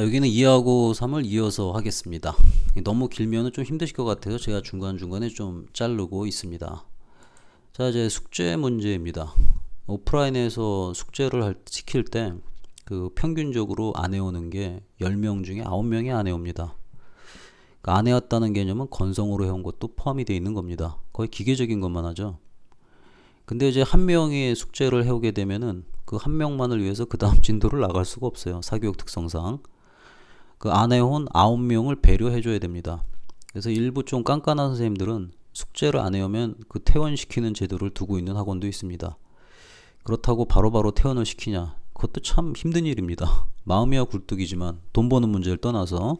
여기는 2하고 3을 이어서 하겠습니다. 너무 길면은 좀 힘드실 것 같아서 제가 중간중간에 좀 자르고 있습니다. 자, 이제 숙제 문제입니다. 오프라인에서 숙제를 시킬 때 그 평균적으로 안 해오는 게 10명 중에 9명이 안 해옵니다. 그러니까 안 해왔다는 개념은 건성으로 해온 것도 포함이 되어 있는 겁니다. 거의 기계적인 것만 하죠. 근데 이제 한 명이 숙제를 해오게 되면은 그 한 명만을 위해서 그 다음 진도를 나갈 수가 없어요. 사교육 특성상. 그 안 해온 9명을 배려해줘야 됩니다. 그래서 일부 좀 깐깐한 선생님들은 숙제를 안 해오면 그 퇴원시키는 제도를 두고 있는 학원도 있습니다. 그렇다고 바로바로 퇴원을 시키냐? 그것도 참 힘든 일입니다. 마음이야 굴뚝이지만 돈 버는 문제를 떠나서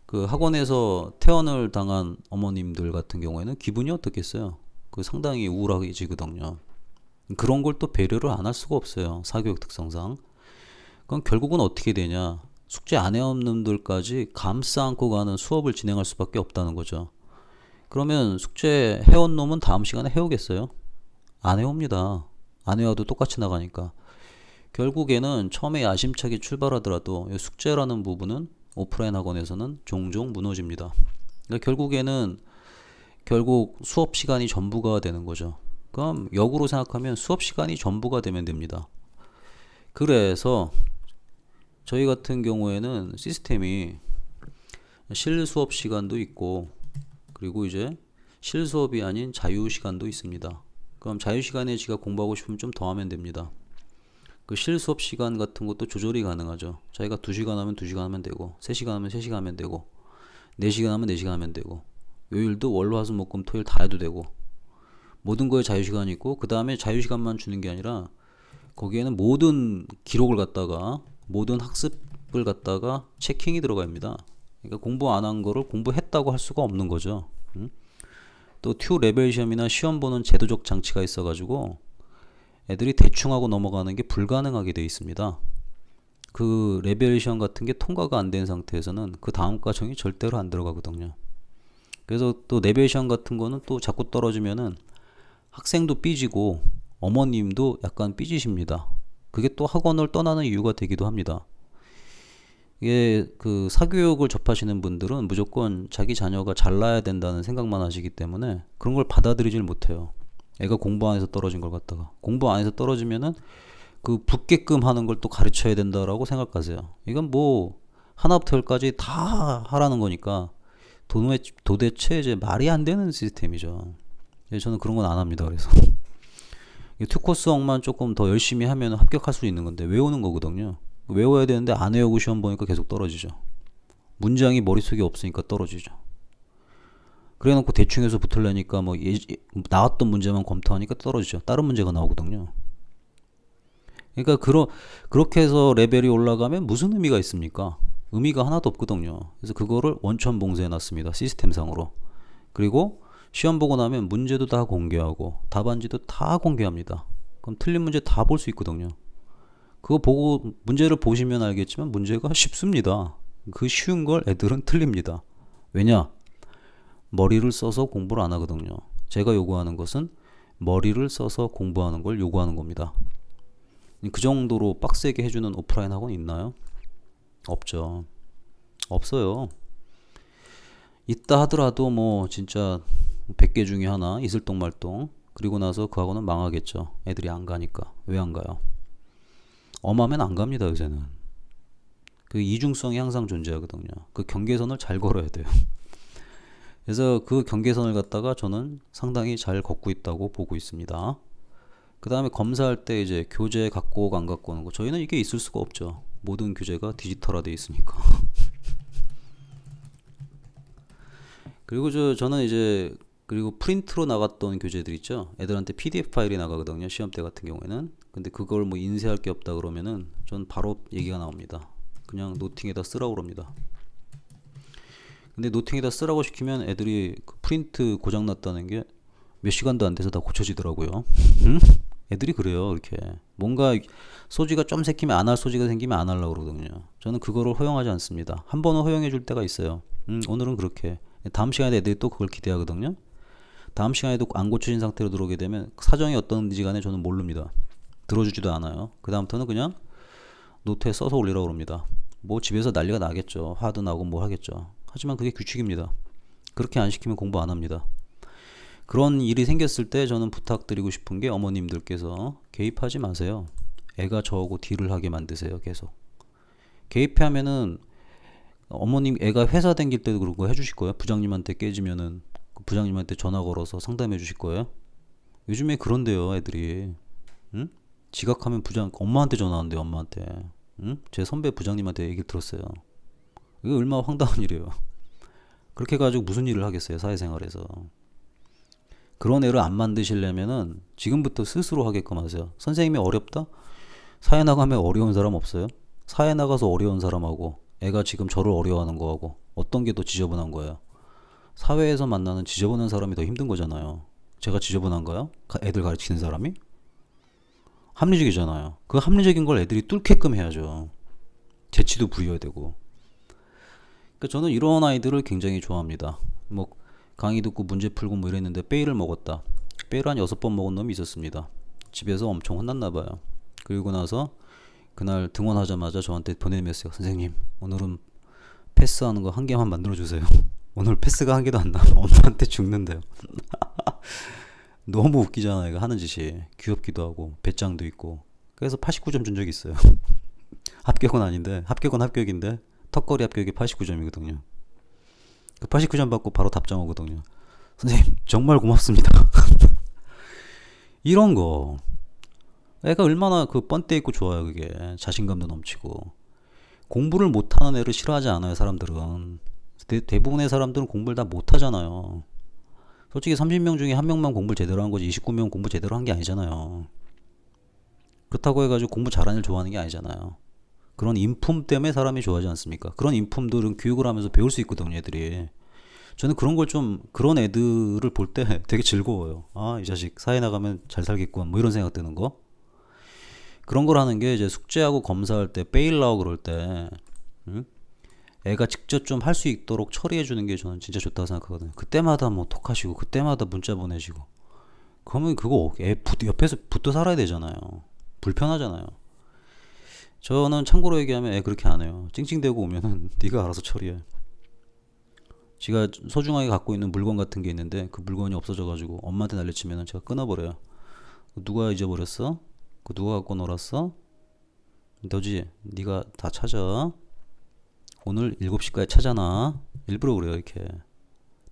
그 학원에서 퇴원을 당한 어머님들 같은 경우에는 기분이 어떻겠어요? 그 상당히 우울하지거든요. 그런 걸 또 배려를 안 할 수가 없어요. 사교육 특성상. 그럼 결국은 어떻게 되냐? 숙제 안 해온 놈들까지 감싸 안고 가는 수업을 진행할 수밖에 없다는 거죠. 그러면 숙제 해온 놈은 다음 시간에 해오겠어요? 안 해옵니다. 안 해와도 똑같이 나가니까. 결국에는 처음에 야심차게 출발하더라도 숙제라는 부분은 오프라인 학원에서는 종종 무너집니다. 그러니까 결국 수업 시간이 전부가 되는 거죠. 그럼 역으로 생각하면 수업 시간이 전부가 되면 됩니다. 그래서 저희 같은 경우에는 시스템이 실수업 시간도 있고, 그리고 이제 실수업이 아닌 자유시간도 있습니다. 그럼 자유시간에 지가 공부하고 싶으면 좀 더 하면 됩니다. 그 실수업 시간 같은 것도 조절이 가능하죠. 자기가 2시간 하면 2시간 하면 되고, 3시간 하면 3시간 하면 되고, 4시간 하면 4시간 하면 되고, 요일도 월, 화, 수, 목, 금, 토일 다 해도 되고, 모든 거에 자유시간이 있고, 그 다음에 자유시간만 주는 게 아니라 거기에는 모든 기록을 갖다가, 모든 학습을 갖다가 체킹이 들어가 있습니다. 그러니까 공부 안 한 거를 공부했다고 할 수가 없는 거죠. 또 튜 레벨 시험이나 시험 보는 제도적 장치가 있어가지고 애들이 대충 하고 넘어가는 게 불가능하게 되어 있습니다. 그 레벨 시험 같은 게 통과가 안 된 상태에서는 그 다음 과정이 절대로 안 들어가거든요. 그래서 또 레벨 시험 같은 거는 또 자꾸 떨어지면은 학생도 삐지고 어머님도 약간 삐지십니다. 그게 또 학원을 떠나는 이유가 되기도 합니다. 이게 그 사교육을 접하시는 분들은 무조건 자기 자녀가 잘나야 된다는 생각만 하시기 때문에 그런 걸 받아들이질 못해요. 애가 공부 안 해서 떨어진 걸 갖다가 공부 안 해서 떨어지면은 그 붙게끔 하는 걸 또 가르쳐야 된다라고 생각하세요. 이건 뭐 하나부터 열까지 다 하라는 거니까 도대체 이제 말이 안 되는 시스템이죠. 저는 그런 건 안 합니다. 그래서 투코스형만 조금 더 열심히 하면 합격할 수 있는 건데 외우는 거거든요. 외워야 되는데 안 외우고 시험 보니까 계속 떨어지죠. 문장이 머릿속에 없으니까 떨어지죠. 그래 놓고 대충 해서 붙으려니까 뭐 나왔던 문제만 검토하니까 떨어지죠. 다른 문제가 나오거든요. 그러니까 그렇게 해서 레벨이 올라가면 무슨 의미가 있습니까? 의미가 하나도 없거든요. 그래서 그거를 원천 봉쇄해 놨습니다. 시스템상으로. 그리고 시험 보고 나면 문제도 다 공개하고 답안지도 다 공개합니다. 그럼 틀린 문제 다 볼 수 있거든요. 그거 보고 문제를 보시면 알겠지만 문제가 쉽습니다. 그 쉬운 걸 애들은 틀립니다. 왜냐? 머리를 써서 공부를 안 하거든요. 제가 요구하는 것은 머리를 써서 공부하는 걸 요구하는 겁니다. 그 정도로 빡세게 해주는 오프라인 학원 있나요? 없죠. 없어요. 있다 하더라도 뭐 진짜 100개 중에 하나 이슬똥말똥. 그리고 나서 그 학원은 망하겠죠. 애들이 안 가니까. 왜 안 가요? 엄하면 안 갑니다. 요새는. 그 이중성이 항상 존재하거든요. 그 경계선을 잘 걸어야 돼요. 그래서 그 경계선을 갖다가 저는 상당히 잘 걷고 있다고 보고 있습니다. 그 다음에 검사할 때 이제 교재 갖고 오고 안 갖고 오는 거, 저희는 이게 있을 수가 없죠. 모든 교재가 디지털화되어 있으니까. 그리고 저는 이제 그리고 프린트로 나갔던 교재들 있죠. 애들한테 PDF 파일이 나가거든요. 시험 때 같은 경우에는. 근데 그걸 뭐 인쇄할 게 없다 그러면은 전 바로 얘기가 나옵니다. 그냥 노팅에다 쓰라고 그럽니다. 근데 노팅에다 쓰라고 시키면 애들이 그 프린트 고장 났다는 게 몇 시간도 안 돼서 다 고쳐지더라고요. 응? 애들이 그래요. 이렇게 뭔가 소지가 좀 생기면 안 할 소지가 생기면 안 하려고 그러거든요. 저는 그거를 허용하지 않습니다. 한 번은 허용해 줄 때가 있어요. 오늘은 그렇게. 다음 시간에 애들이 또 그걸 기대하거든요. 다음 시간에도 안 고쳐진 상태로 들어오게 되면 사정이 어떤지 간에 저는 모릅니다. 들어주지도 않아요. 그 다음부터는 그냥 노트에 써서 올리라고 합니다. 뭐 집에서 난리가 나겠죠. 화도 나고 뭐 하겠죠. 하지만 그게 규칙입니다. 그렇게 안 시키면 공부 안 합니다. 그런 일이 생겼을 때 저는 부탁드리고 싶은 게 어머님들께서 개입하지 마세요. 애가 저하고 딜을 하게 만드세요. 계속 개입하면은 어머님 애가 회사 다닐 때도 그런 거 해주실 거예요? 부장님한테 깨지면은 그 부장님한테 전화 걸어서 상담해 주실 거예요? 요즘에 그런데요 애들이. 응? 지각하면 부장 엄마한테 전화한대요. 엄마한테. 응? 제 선배 부장님한테 얘기 들었어요. 이게 얼마나 황당한 일이에요. 그렇게 해가지고 무슨 일을 하겠어요 사회생활에서. 그런 애를 안 만드시려면은 지금부터 스스로 하게끔 하세요. 선생님이 어렵다? 사회 나가면 어려운 사람 없어요? 사회 나가서 어려운 사람하고 애가 지금 저를 어려워하는 거하고 어떤 게 더 지저분한 거예요? 사회에서 만나는 지저분한 사람이 더 힘든 거잖아요. 제가 지저분한가요? 애들 가르치는 사람이? 합리적이잖아요. 그 합리적인 걸 애들이 뚫게끔 해야죠. 재치도 부려야 되고. 그러니까 저는 이런 아이들을 굉장히 좋아합니다. 뭐 강의 듣고 문제 풀고 뭐 이랬는데 빼이를 먹었다. 빼이를 한 6번 먹은 놈이 있었습니다. 집에서 엄청 혼났나 봐요. 그리고 나서 그날 등원하자마자 저한테 보내면서요. 선생님 오늘은 패스하는 거 한 개만 만들어주세요. 오늘 패스가 한 개도 안 나면 엄마한테 죽는데요. 너무 웃기잖아요. 이거 하는 짓이. 귀엽기도 하고 배짱도 있고. 그래서 89점 준 적이 있어요. 합격은 아닌데 합격은 합격인데 턱걸이 합격이 89점이거든요. 그 89점 받고 바로 답장 오거든요. 선생님 정말 고맙습니다. 이런 거 애가 얼마나 그 뻔때 있고 좋아요. 그게 자신감도 넘치고. 공부를 못하는 애를 싫어하지 않아요 사람들은. 대부분의 사람들은 공부를 다 못하잖아요. 솔직히 30명 중에 한 명만 공부를 제대로 한 거지 29명 공부 제대로 한 게 아니잖아요. 그렇다고 해가지고 공부 잘하는 애 좋아하는 게 아니잖아요. 그런 인품 때문에 사람이 좋아하지 않습니까? 그런 인품들은 교육을 하면서 배울 수 있거든요 애들이. 저는 그런 걸 좀 그런 애들을 볼 때 되게 즐거워요. 아 이 자식 사회 나가면 잘 살겠구나 뭐 이런 생각 드는 거. 그런 걸 하는 게 이제 숙제하고 검사할 때 빼일라고 그럴 때 응? 애가 직접 좀 할 수 있도록 처리해 주는 게 저는 진짜 좋다고 생각하거든요. 그때마다 뭐 톡하시고 그때마다 문자 보내시고 그러면 그거 애 옆에서 붙어 살아야 되잖아요. 불편하잖아요. 저는 참고로 얘기하면 애 그렇게 안 해요. 찡찡대고 오면은 네가 알아서 처리해. 지가 소중하게 갖고 있는 물건 같은 게 있는데 그 물건이 없어져가지고 엄마한테 난리치면은 제가 끊어버려요. 누가 잊어버렸어? 그 누가 갖고 놀았어? 너지? 네가 다 찾아. 오늘 7시까지 찾아놔. 일부러 그래요 이렇게.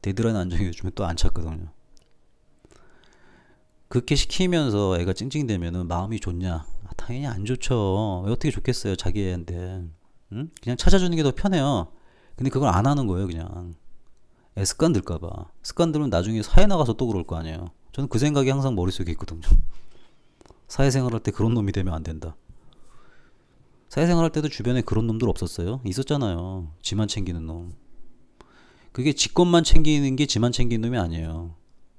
데드라인 안 정해주면 또 안 찾거든요. 그렇게 시키면서 애가 찡찡대면은 마음이 좋냐? 아, 당연히 안 좋죠. 왜 어떻게 좋겠어요 자기 애인데. 응? 그냥 찾아주는 게 더 편해요. 근데 그걸 안 하는 거예요 그냥. 애 습관 들까봐. 습관 들면 나중에 사회 나가서 또 그럴 거 아니에요. 저는 그 생각이 항상 머릿속에 있거든요. 사회생활 할 때 그런 놈이 되면 안 된다. 사회생활 할 때도 주변에 그런 놈들 없었어요? 있었잖아요. 지만 챙기는 놈. 그게 지 것만 챙기는 게 지만 챙기는 놈이 아니에요.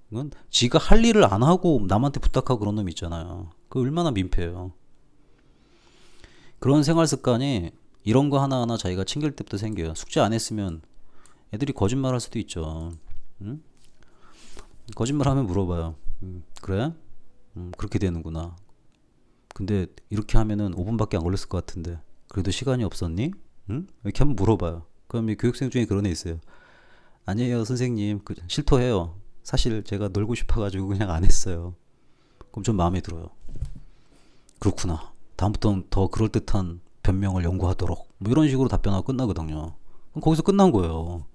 그건 지가 할 일을 안 하고 남한테 부탁하고 그런 놈 있잖아요. 그 얼마나 민폐예요. 그런 생활 습관이 이런 거 하나하나 자기가 챙길 때부터 생겨요. 숙제 안 했으면 애들이 거짓말 할 수도 있죠. 응? 거짓말 하면 물어봐요. 그래? 그렇게 되는구나. 근데 이렇게 하면은 5분밖에 안 걸렸을 것 같은데 그래도 시간이 없었니? 응? 이렇게 한번 물어봐요. 그럼 이 교육생 중에 그런 애 있어요. 아니에요 선생님 실토해요. 사실 제가 놀고 싶어가지고 그냥 안 했어요. 그럼 좀 마음에 들어요. 그렇구나. 다음부터는 더 그럴듯한 변명을 연구하도록 뭐 이런 식으로 답변하고 끝나거든요. 그럼 거기서 끝난 거예요.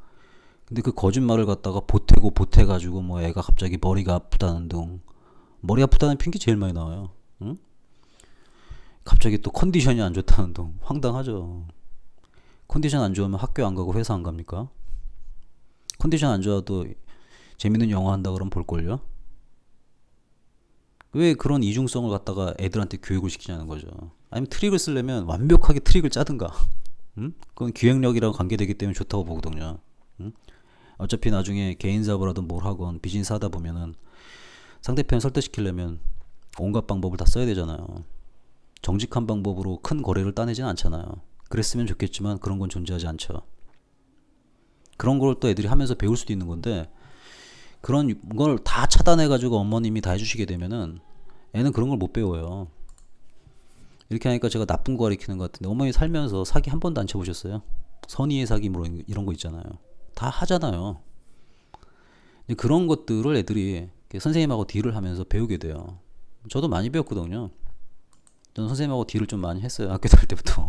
근데 그 거짓말을 갖다가 보태고 보태가지고 뭐 애가 갑자기 머리가 아프다는 등 머리 아프다는 핑계 제일 많이 나와요. 응? 갑자기 또 컨디션이 안 좋다는 등 황당하죠. 컨디션 안 좋으면 학교 안 가고 회사 안 갑니까? 컨디션 안 좋아도 재밌는 영화 한다 그러면 볼걸요? 왜 그런 이중성을 갖다가 애들한테 교육을 시키냐는 거죠. 아니면 트릭을 쓰려면 완벽하게 트릭을 짜든가. 응? 그건 기획력이랑 관계되기 때문에 좋다고 보거든요. 응? 어차피 나중에 개인 사업을 하든 뭘 하건 비즈니스 하다 보면은 상대편 설득시키려면 온갖 방법을 다 써야 되잖아요. 정직한 방법으로 큰 거래를 따내진 않잖아요. 그랬으면 좋겠지만 그런 건 존재하지 않죠. 그런 걸 또 애들이 하면서 배울 수도 있는 건데 그런 걸 다 차단해가지고 어머님이 다 해주시게 되면은 애는 그런 걸 못 배워요. 이렇게 하니까 제가 나쁜 거 가리키는 것 같은데 어머니 살면서 사기 한 번도 안 쳐보셨어요? 선의의 사기 뭐 이런 거 있잖아요. 다 하잖아요. 근데 그런 것들을 애들이 선생님하고 딜을 하면서 배우게 돼요. 저도 많이 배웠거든요. 저는 선생님하고 딜을 좀 많이 했어요. 학교 다닐 때부터.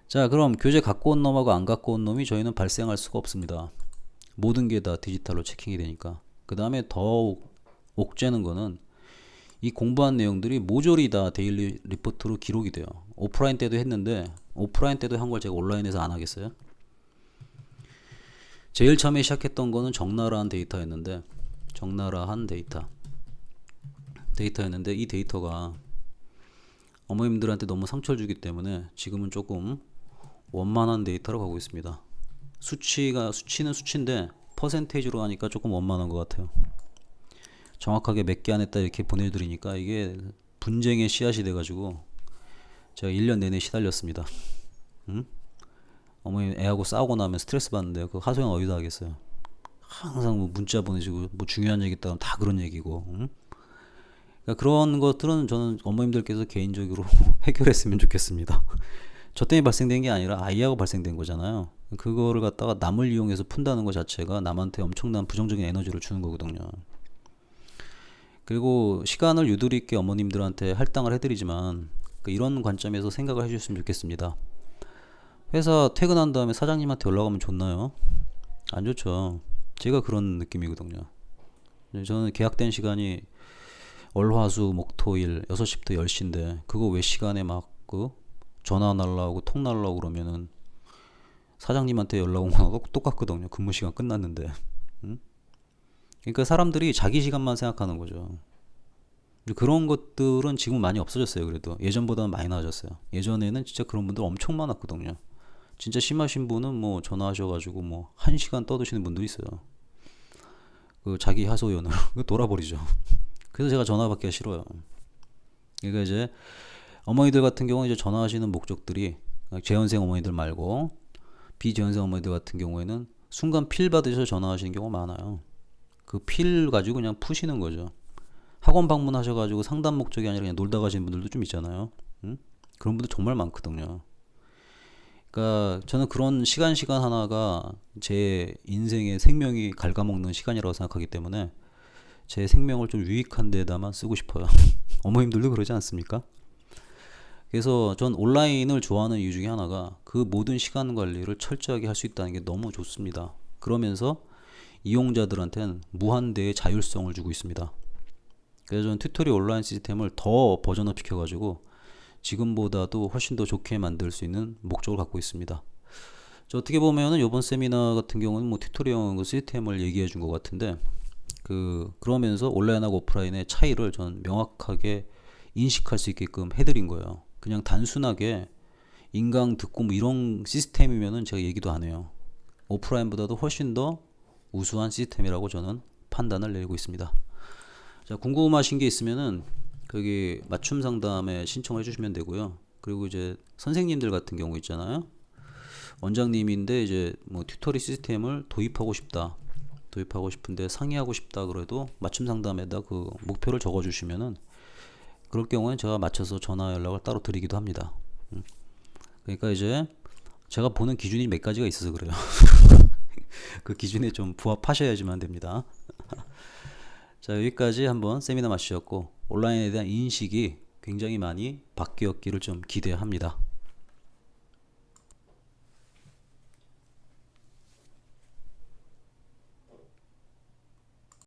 자, 그럼 교재 갖고 온 놈하고 안 갖고 온 놈이 저희는 발생할 수가 없습니다. 모든 게 다 디지털로 체킹이 되니까. 그 다음에 더욱 옥죄는 거는 이 공부한 내용들이 모조리 다 데일리 리포트로 기록이 돼요. 오프라인 때도 했는데 오프라인 때도 한 걸 제가 온라인에서 안 하겠어요? 제일 처음에 시작했던 거는 적나라한 데이터였는데 적나라한 데이터였는데 이 데이터가 어머님들한테 너무 상처를 주기 때문에 지금은 조금 원만한 데이터로 가고 있습니다. 수치는 수치인데 퍼센테이지로 하니까 조금 원만한 것 같아요. 정확하게 몇 개 안 했다 이렇게 보내드리니까 이게 분쟁의 씨앗이 돼가지고 제가 1년 내내 시달렸습니다. 응? 어머니 애하고 싸우고 나면 스트레스 받는데 그 하소연 어디다 하겠어요. 항상 뭐 문자 보내시고 뭐 중요한 얘기 있다면 다 그런 얘기고. 응? 그러니까 그런 것들은 저는 어머님들께서 개인적으로 해결했으면 좋겠습니다. 저 때문에 발생된 게 아니라 아이하고 발생된 거잖아요. 그거를 갖다가 남을 이용해서 푼다는 것 자체가 남한테 엄청난 부정적인 에너지를 주는 거거든요. 그리고 시간을 유도리 있게 어머님들한테 할당을 해드리지만 이런 관점에서 생각을 해주셨으면 좋겠습니다. 회사 퇴근한 다음에 사장님한테 연락하면 좋나요? 안 좋죠. 제가 그런 느낌이거든요. 저는 계약된 시간이 월화수 목토일 6시부터 10시인데 그거 왜 시간에 막 전화 날라오고 톡 날라오고 그러면은 사장님한테 연락 온 거하고 똑같거든요. 근무 시간 끝났는데. 응? 그러니까 사람들이 자기 시간만 생각하는 거죠. 그런 것들은 지금 많이 없어졌어요. 그래도 예전보다는 많이 나아졌어요. 예전에는 진짜 그런 분들 엄청 많았거든요. 진짜 심하신 분은 뭐 전화하셔가지고 뭐 1시간 떠드시는 분도 있어요. 그 자기 하소연을 돌아버리죠. 그래서 제가 전화 받기가 싫어요. 그러니까 이제 어머니들 같은 경우는 이제 전화하시는 목적들이 재연생 어머니들 말고 비재연생 어머니들 같은 경우에는 순간 필 받으셔서 전화하시는 경우가 많아요. 그 필 가지고 그냥 푸시는 거죠. 학원 방문하셔가지고 상담 목적이 아니라 그냥 놀다 가시는 분들도 좀 있잖아요. 응? 그런 분들 정말 많거든요. 그러니까 저는 그런 시간 하나가 제 인생의 생명이 갉아먹는 시간이라고 생각하기 때문에 제 생명을 좀 유익한 데다만 쓰고 싶어요. 어머님들도 그러지 않습니까? 그래서 전 온라인을 좋아하는 이유 중에 하나가 그 모든 시간 관리를 철저하게 할 수 있다는 게 너무 좋습니다. 그러면서 이용자들한테는 무한대의 자율성을 주고 있습니다. 그래서 저는 튜토리얼 온라인 시스템을 더 버전업 시켜가지고 지금보다도 훨씬 더 좋게 만들 수 있는 목적을 갖고 있습니다. 저 어떻게 보면은 이번 세미나 같은 경우는 뭐 튜토리얼 시스템을 얘기해 준 것 같은데 그러면서 온라인하고 오프라인의 차이를 전 명확하게 인식할 수 있게끔 해드린 거예요. 그냥 단순하게 인강 듣고 뭐 이런 시스템이면은 제가 얘기도 안 해요. 오프라인보다도 훨씬 더 우수한 시스템이라고 저는 판단을 내리고 있습니다. 자, 궁금하신 게 있으면은 거기 맞춤 상담에 신청해 주시면 되고요. 그리고 이제 선생님들 같은 경우 있잖아요. 원장님인데 이제 뭐 튜토리 시스템을 도입하고 싶은데 상의하고 싶다 그래도 맞춤 상담에다 그 목표를 적어 주시면은 그럴 경우엔 제가 맞춰서 전화 연락을 따로 드리기도 합니다. 그러니까 이제 제가 보는 기준이 몇 가지가 있어서 그래요. 그 기준에 좀 부합하셔야지만 됩니다. 자, 여기까지 한번 세미나 마치셨고 온라인에 대한 인식이 굉장히 많이 바뀌었기를 좀 기대합니다.